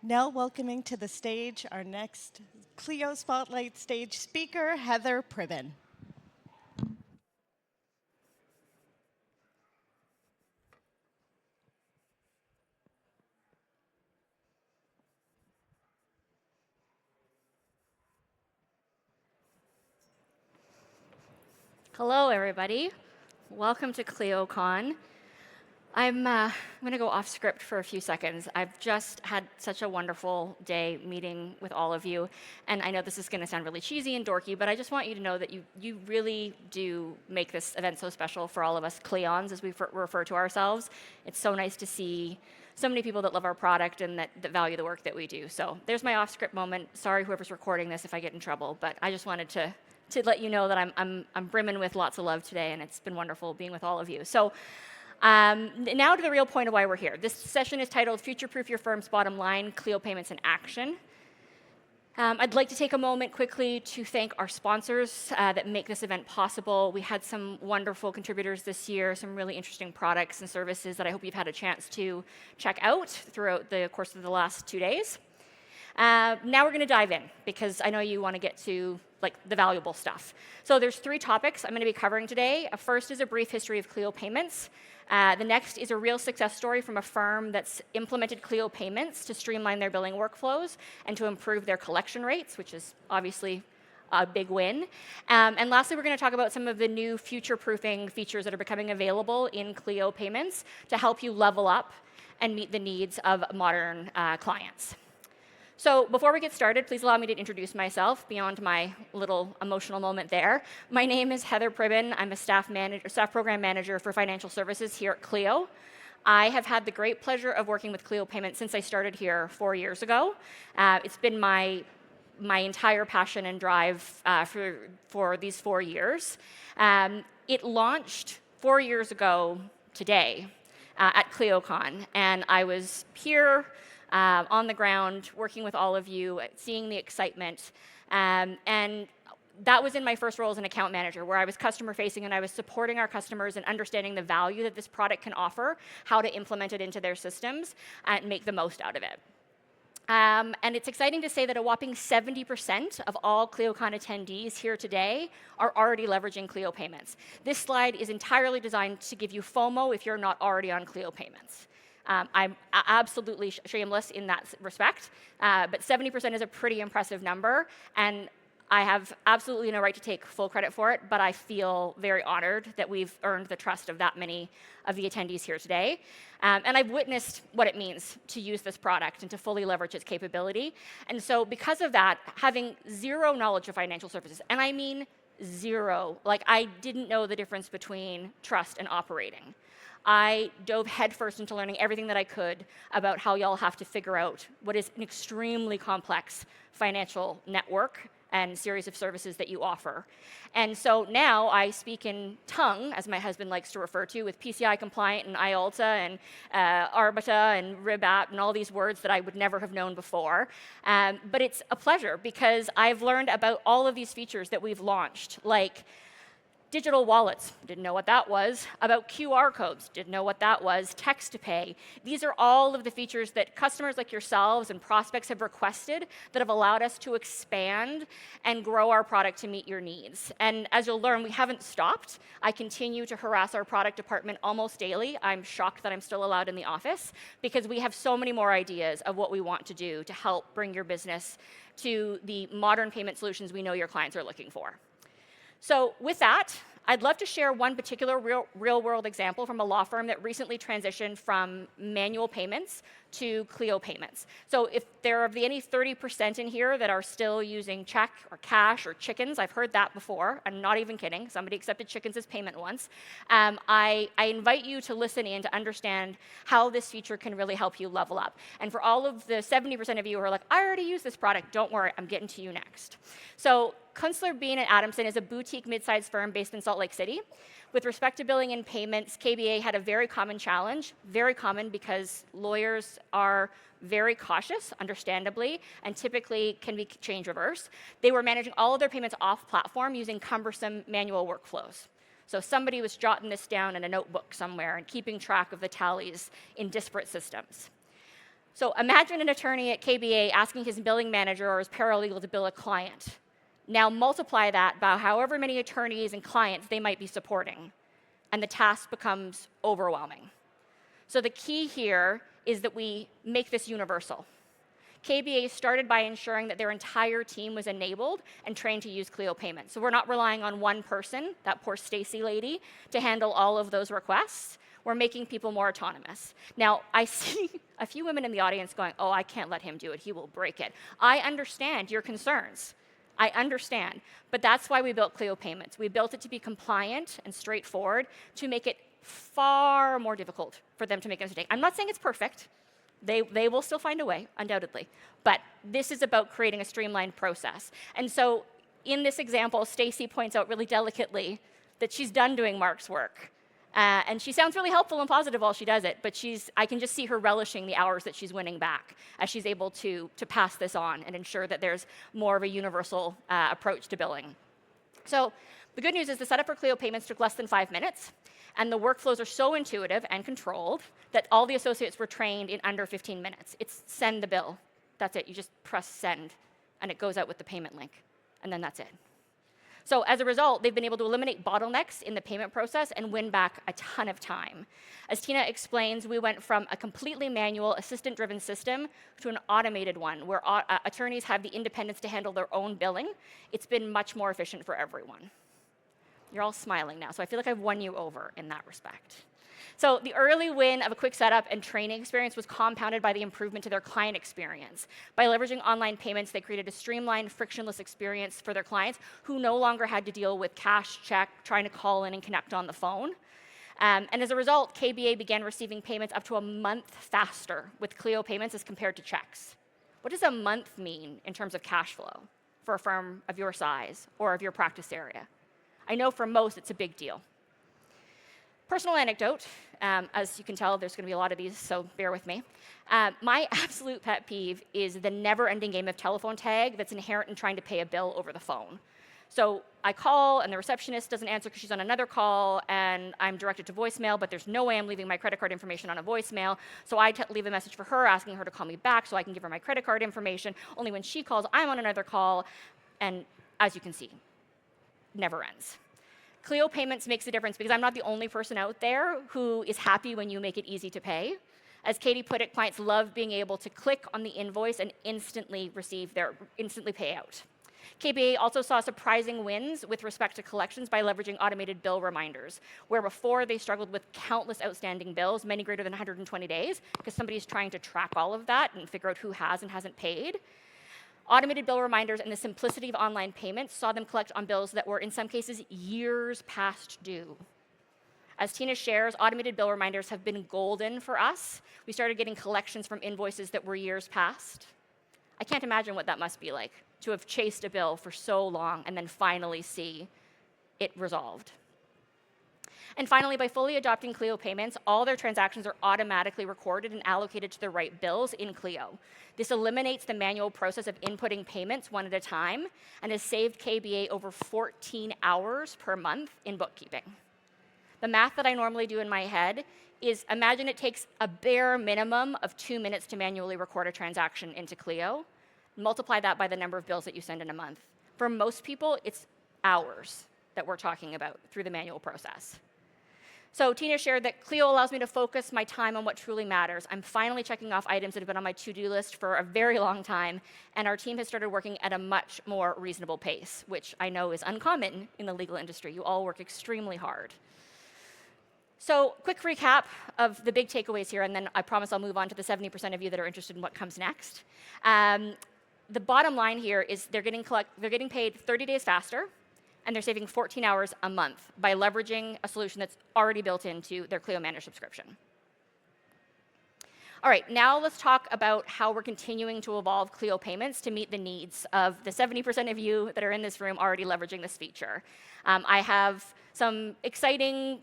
Now welcoming to the stage our next Clio Spotlight stage speaker, Heather Pribben. Hello, everybody. Welcome to ClioCon. I'm going to go off script for a few seconds. I've just had such a wonderful day meeting with all of you. And I know this is going to sound really cheesy and dorky, but I just want you to know that you really do make this event so special for all of us Cleons, as we refer to ourselves. It's so nice to see so many people that love our product and that value the work that we do. So there's my off script moment. Sorry, whoever's recording this, if I get in trouble. But I just wanted to let you know that I'm brimming with lots of love today, and it's been wonderful being with all of you. So now to the real point of why we're here. This session is titled Future-Proof Your Firm's Bottom Line, Clio Payments in Action. I'd like to take a moment quickly to thank our sponsors that make this event possible. We had some wonderful contributors this year, some really interesting products and services that I hope you've had a chance to check out throughout the course of the last 2 days. Now we're going to dive in, because I know you want to get to the valuable stuff. So there's 3 topics I'm going to be covering today. First is a brief history of Clio Payments. The next is a real success story from a firm that's implemented Clio Payments to streamline their billing workflows and to improve their collection rates, which is obviously a big win. And lastly, we're going to talk about some of the new future-proofing features that are becoming available in Clio Payments to help you level up and meet the needs of modern clients. So before we get started, please allow me to introduce myself beyond my little emotional moment there. My name is Heather Pribben. I'm a staff program manager for financial services here at Clio. I have had the great pleasure of working with Clio Payments since I started here 4 years ago. It's been my entire passion and drive for these 4 years. It launched 4 years ago today at ClioCon, and I was here on the ground, working with all of you, seeing the excitement. And that was in my first role as an account manager, where I was customer facing and I was supporting our customers and understanding the value that this product can offer, how to implement it into their systems, and make the most out of it. And it's exciting to say that a whopping 70% of all ClioCon attendees here today are already leveraging Clio Payments. This slide is entirely designed to give you FOMO if you're not already on Clio Payments. I'm absolutely shameless in that respect, but 70% is a pretty impressive number, and I have absolutely no right to take full credit for it, but I feel very honored that we've earned the trust of that many of the attendees here today. And I've witnessed what it means to use this product and to fully leverage its capability. And so because of that, having zero knowledge of financial services, and I mean zero, I didn't know the difference between trust and operating. I dove headfirst into learning everything that I could about how y'all have to figure out what is an extremely complex financial network and series of services that you offer. And so now I speak in tongue, as my husband likes to refer to, with PCI compliant and IALTA and ARBITA and RIBAT and all these words that I would never have known before. But it's a pleasure, because I've learned about all of these features that we've launched, like digital wallets, didn't know what that was. About QR codes, didn't know what that was. Text to pay. These are all of the features that customers like yourselves and prospects have requested that have allowed us to expand and grow our product to meet your needs. And as you'll learn, we haven't stopped. I continue to harass our product department almost daily. I'm shocked that I'm still allowed in the office, because we have so many more ideas of what we want to do to help bring your business to the modern payment solutions we know your clients are looking for. So with that, I'd love to share one particular real-world example from a law firm that recently transitioned from manual payments to Clio Payments. So if there are any 30% in here that are still using check or cash or chickens, I've heard that before. I'm not even kidding. Somebody accepted chickens as payment once. I invite you to listen in to understand how this feature can really help you level up. And for all of the 70% of you who are like, I already use this product, don't worry, I'm getting to you next. So Kunstler, Bean & Adamson is a boutique mid-sized firm based in Salt Lake City. With respect to billing and payments, KBA had a very common challenge, very common because lawyers are very cautious, understandably, and typically can be change reverse. They were managing all of their payments off platform using cumbersome manual workflows. So somebody was jotting this down in a notebook somewhere and keeping track of the tallies in disparate systems. So imagine an attorney at KBA asking his billing manager or his paralegal to bill a client. Now multiply that by however many attorneys and clients they might be supporting, and the task becomes overwhelming. So the key here is that we make this universal. KBA started by ensuring that their entire team was enabled and trained to use Clio Payments. So we're not relying on one person, that poor Stacy lady, to handle all of those requests. We're making people more autonomous. Now, I see a few women in the audience going, oh, I can't let him do it. He will break it. I understand your concerns. I understand. But that's why we built Clio Payments. We built it to be compliant and straightforward to make it far more difficult for them to make a mistake. I'm not saying it's perfect. They will still find a way, undoubtedly. But this is about creating a streamlined process. And so in this example, Stacy points out really delicately that she's done doing Mark's work. And she sounds really helpful and positive while she does it, but I can just see her relishing the hours that she's winning back as she's able to pass this on and ensure that there's more of a universal approach to billing. So the good news is the setup for Clio Payments took less than 5 minutes, and the workflows are so intuitive and controlled that all the associates were trained in under 15 minutes. It's send the bill. That's it. You just press send, and it goes out with the payment link, and then that's it. So as a result, they've been able to eliminate bottlenecks in the payment process and win back a ton of time. As Tina explains, we went from a completely manual, assistant-driven system to an automated one where attorneys have the independence to handle their own billing. It's been much more efficient for everyone. You're all smiling now, so I feel like I've won you over in that respect. So the early win of a quick setup and training experience was compounded by the improvement to their client experience. By leveraging online payments, they created a streamlined, frictionless experience for their clients who no longer had to deal with cash, check, trying to call in and connect on the phone. And as a result, KBA began receiving payments up to a month faster with Clio Payments as compared to checks. What does a month mean in terms of cash flow for a firm of your size or of your practice area? I know for most it's a big deal. Personal anecdote, as you can tell, there's going to be a lot of these, so bear with me. My absolute pet peeve is the never-ending game of telephone tag that's inherent in trying to pay a bill over the phone. So I call, and the receptionist doesn't answer because she's on another call, and I'm directed to voicemail, but there's no way I'm leaving my credit card information on a voicemail. So I leave a message for her asking her to call me back so I can give her my credit card information. Only when she calls, I'm on another call, and as you can see, never ends. Clio Payments makes a difference because I'm not the only person out there who is happy when you make it easy to pay. As Katie put it, clients love being able to click on the invoice and instantly pay out. KBA also saw surprising wins with respect to collections by leveraging automated bill reminders, where before they struggled with countless outstanding bills, many greater than 120 days, because somebody's trying to track all of that and figure out who has and hasn't paid. Automated bill reminders and the simplicity of online payments saw them collect on bills that were, in some cases, years past due. As Tina shares, automated bill reminders have been golden for us. We started getting collections from invoices that were years past. I can't imagine what that must be like, to have chased a bill for so long and then finally see it resolved. And finally, by fully adopting Clio Payments, all their transactions are automatically recorded and allocated to the right bills in Clio. This eliminates the manual process of inputting payments one at a time and has saved KBA over 14 hours per month in bookkeeping. The math that I normally do in my head is imagine it takes a bare minimum of 2 minutes to manually record a transaction into Clio. Multiply that by the number of bills that you send in a month. For most people, it's hours that we're talking about through the manual process. So Tina shared that Clio allows me to focus my time on what truly matters. I'm finally checking off items that have been on my to-do list for a very long time, and our team has started working at a much more reasonable pace, which I know is uncommon in the legal industry. You all work extremely hard. So quick recap of the big takeaways here, and then I promise I'll move on to the 70% of you that are interested in what comes next. The bottom line here is they're getting paid 30 days faster, and they're saving 14 hours a month by leveraging a solution that's already built into their Clio Managed subscription. All right, now let's talk about how we're continuing to evolve Clio Payments to meet the needs of the 70% of you that are in this room already leveraging this feature. I have some exciting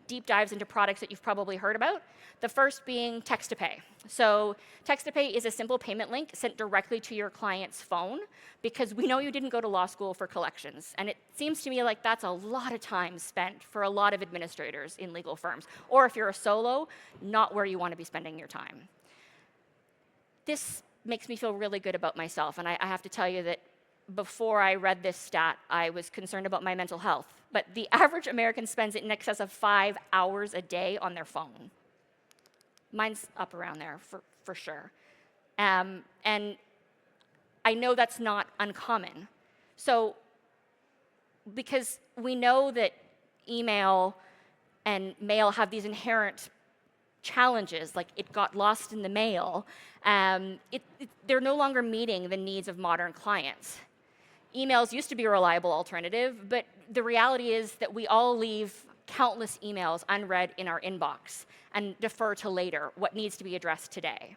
deep dives into products that you've probably heard about. The first being text-to-pay. So text-to-pay is a simple payment link sent directly to your client's phone because we know you didn't go to law school for collections. And it seems to me like that's a lot of time spent for a lot of administrators in legal firms. Or if you're a solo, not where you want to be spending your time. This makes me feel really good about myself, and I have to tell you that before I read this stat, I was concerned about my mental health. But the average American spends in excess of 5 hours a day on their phone. Mine's up around there for sure. And I know that's not uncommon. So, because we know that email and mail have these inherent challenges, like it got lost in the mail, they're no longer meeting the needs of modern clients. Emails used to be a reliable alternative, but the reality is that we all leave countless emails unread in our inbox and defer to later what needs to be addressed today.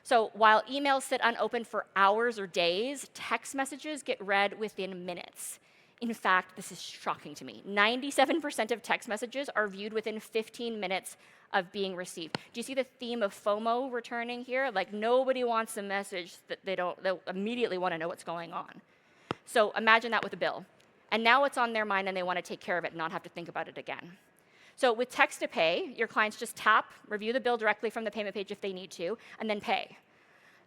So while emails sit unopened for hours or days, text messages get read within minutes. In fact, this is shocking to me. 97% of text messages are viewed within 15 minutes of being received. Do you see the theme of FOMO returning here? Like, nobody wants a message that they'll immediately want to know what's going on. So imagine that with a bill. And now it's on their mind and they want to take care of it and not have to think about it again. So with text to pay, your clients just tap, review the bill directly from the payment page if they need to, and then pay.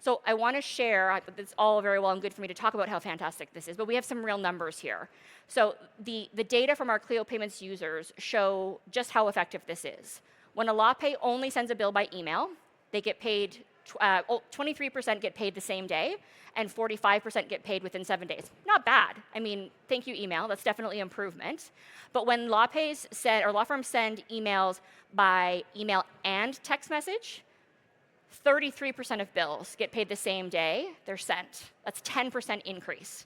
So I want to share, it's all very well and good for me to talk about how fantastic this is, but we have some real numbers here. So the data from our Clio Payments users show just how effective this is. When a LawPay only sends a bill by email, they get paid, 23% get paid the same day, and 45% get paid within 7 days. Not bad. I mean, thank you, email. That's definitely improvement. But when law firms send emails by email and text message, 33% of bills get paid the same day they're sent. That's 10% increase.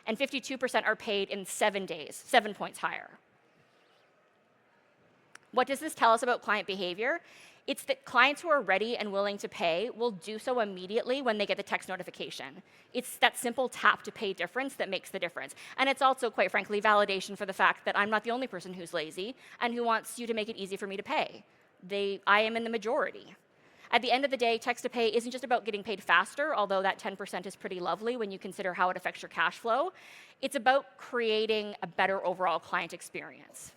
And 52% are paid in 7 days, 7 points higher. What does this tell us about client behavior? It's that clients who are ready and willing to pay will do so immediately when they get the text notification. It's that simple tap to pay difference that makes the difference. And it's also, quite frankly, validation for the fact that I'm not the only person who's lazy and who wants you to make it easy for me to pay. I am in the majority. At the end of the day, text to pay isn't just about getting paid faster, although that 10% is pretty lovely when you consider how it affects your cash flow. It's about creating a better overall client experience.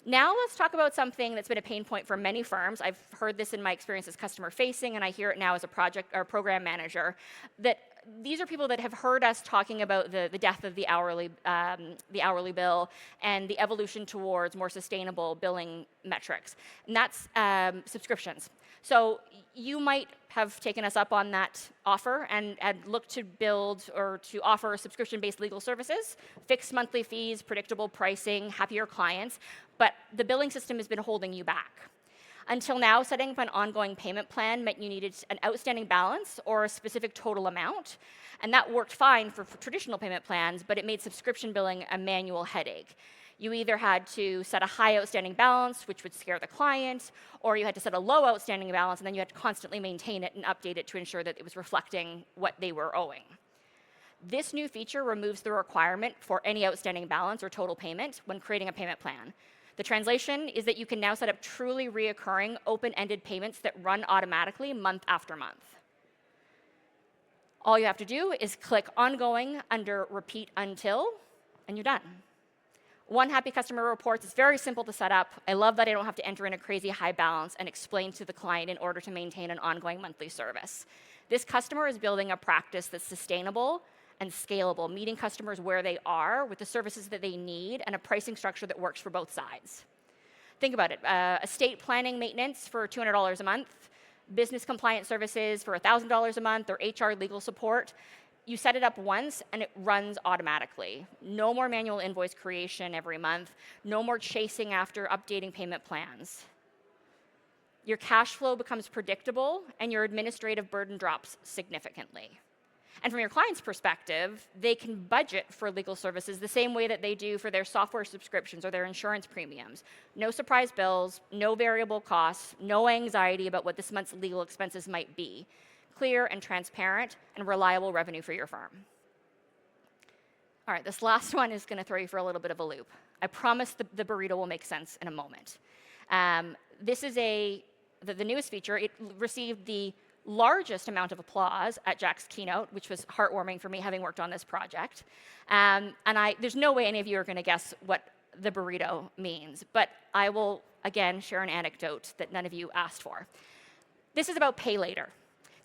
Now let's talk about something that's been a pain point for many firms. I've heard this in my experience as customer facing, and I hear it now as a project or program manager, that these are people that have heard us talking about the death of the hourly bill and the evolution towards more sustainable billing metrics, and that's subscriptions. So you might have taken us up on that offer and looked to build or to offer subscription-based legal services, fixed monthly fees, predictable pricing, happier clients, but the billing system has been holding you back. Until now, setting up an ongoing payment plan meant you needed an outstanding balance or a specific total amount, and that worked fine for traditional payment plans, but it made subscription billing a manual headache. You either had to set a high outstanding balance, which would scare the client, or you had to set a low outstanding balance, and then you had to constantly maintain it and update it to ensure that it was reflecting what they were owing. This new feature removes the requirement for any outstanding balance or total payment when creating a payment plan. The translation is that you can now set up truly reoccurring, open-ended payments that run automatically month after month. All you have to do is click Ongoing under Repeat Until, and you're done. One happy customer reports. It's very simple to set up. I love that I don't have to enter in a crazy high balance and explain to the client in order to maintain an ongoing monthly service. This customer is building a practice that's sustainable and scalable, meeting customers where they are with the services that they need and a pricing structure that works for both sides. Think about it. Estate planning maintenance for $200 a month, business compliance services for $1,000 a month, or HR legal support. You set it up once and it runs automatically. No more manual invoice creation every month. No more chasing after updating payment plans. Your cash flow becomes predictable and your administrative burden drops significantly. And from your client's perspective, they can budget for legal services the same way that they do for their software subscriptions or their insurance premiums. No surprise bills, no variable costs, no anxiety about what this month's legal expenses might be. Clear and transparent and reliable revenue for your firm. All right, this last one is going to throw you for a little bit of a loop. I promise the burrito will make sense in a moment. This is the newest feature. It received the largest amount of applause at Jack's keynote, which was heartwarming for me, having worked on this project. There's no way any of you are going to guess what the burrito means, but I will, again, share an anecdote that none of you asked for. This is about pay later.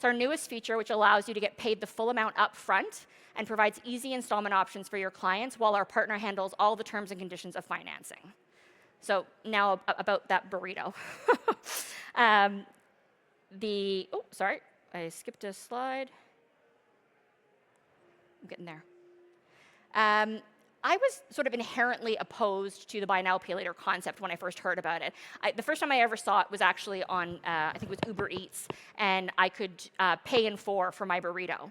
It's our newest feature, which allows you to get paid the full amount up front and provides easy installment options for your clients while our partner handles all the terms and conditions of financing. So now about that burrito. Oh, sorry, I skipped a slide. I'm getting there. I was sort of inherently opposed to the buy now, pay later concept when I first heard about it. The first time I ever saw it was actually on, I think it was Uber Eats, and I could pay in four for my burrito.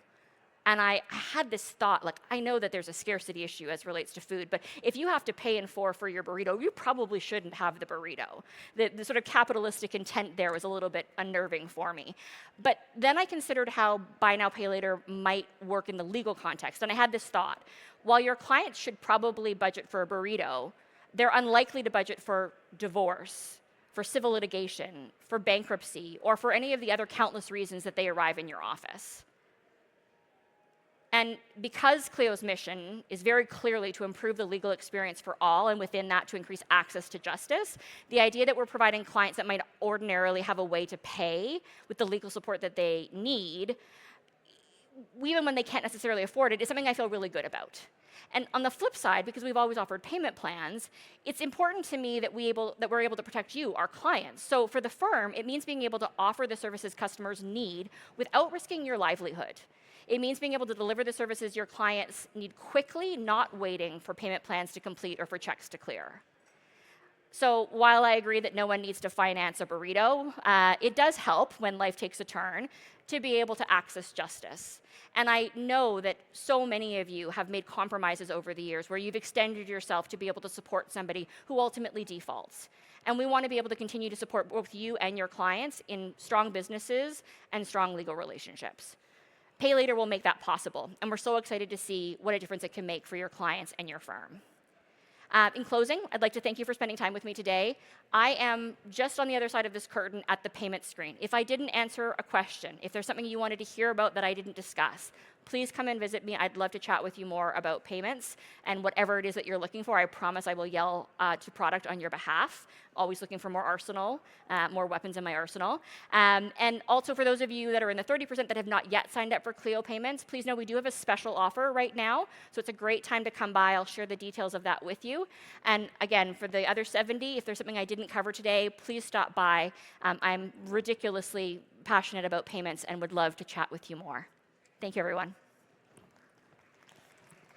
And I had this thought, like, I know that there's a scarcity issue as relates to food, but if you have to pay in four for your burrito, you probably shouldn't have the burrito. The sort of capitalistic intent there was a little bit unnerving for me. But then I considered how buy now, pay later might work in the legal context, and I had this thought. While your clients should probably budget for a burrito, they're unlikely to budget for divorce, for civil litigation, for bankruptcy, or for any of the other countless reasons that they arrive in your office. And because Clio's mission is very clearly to improve the legal experience for all, and within that to increase access to justice, the idea that we're providing clients that might ordinarily have a way to pay with the legal support that they need, even when they can't necessarily afford it, is something I feel really good about. And on the flip side, because we've always offered payment plans, it's important to me that we're able to protect you, our clients. So for the firm, it means being able to offer the services customers need without risking your livelihood. It means being able to deliver the services your clients need quickly, not waiting for payment plans to complete or for checks to clear. So while I agree that no one needs to finance a burrito, it does help when life takes a turn to be able to access justice. And I know that so many of you have made compromises over the years where you've extended yourself to be able to support somebody who ultimately defaults. And we want to be able to continue to support both you and your clients in strong businesses and strong legal relationships. Pay Later will make that possible, and we're so excited to see what a difference it can make for your clients and your firm. In closing, I'd like to thank you for spending time with me today. I am just on the other side of this curtain at the payment screen. If I didn't answer a question, if there's something you wanted to hear about that I didn't discuss, please come and visit me. I'd love to chat with you more about payments and whatever it is that you're looking for. I promise I will yell to product on your behalf. Always looking for more arsenal, more weapons in my arsenal. And also for those of you that are in the 30% that have not yet signed up for Clio Payments, please know we do have a special offer right now. So it's a great time to come by. I'll share the details of that with you. And again, for the other 70, if there's something I didn't cover today, please stop by. I'm ridiculously passionate about payments and would love to chat with you more. Thank you, everyone.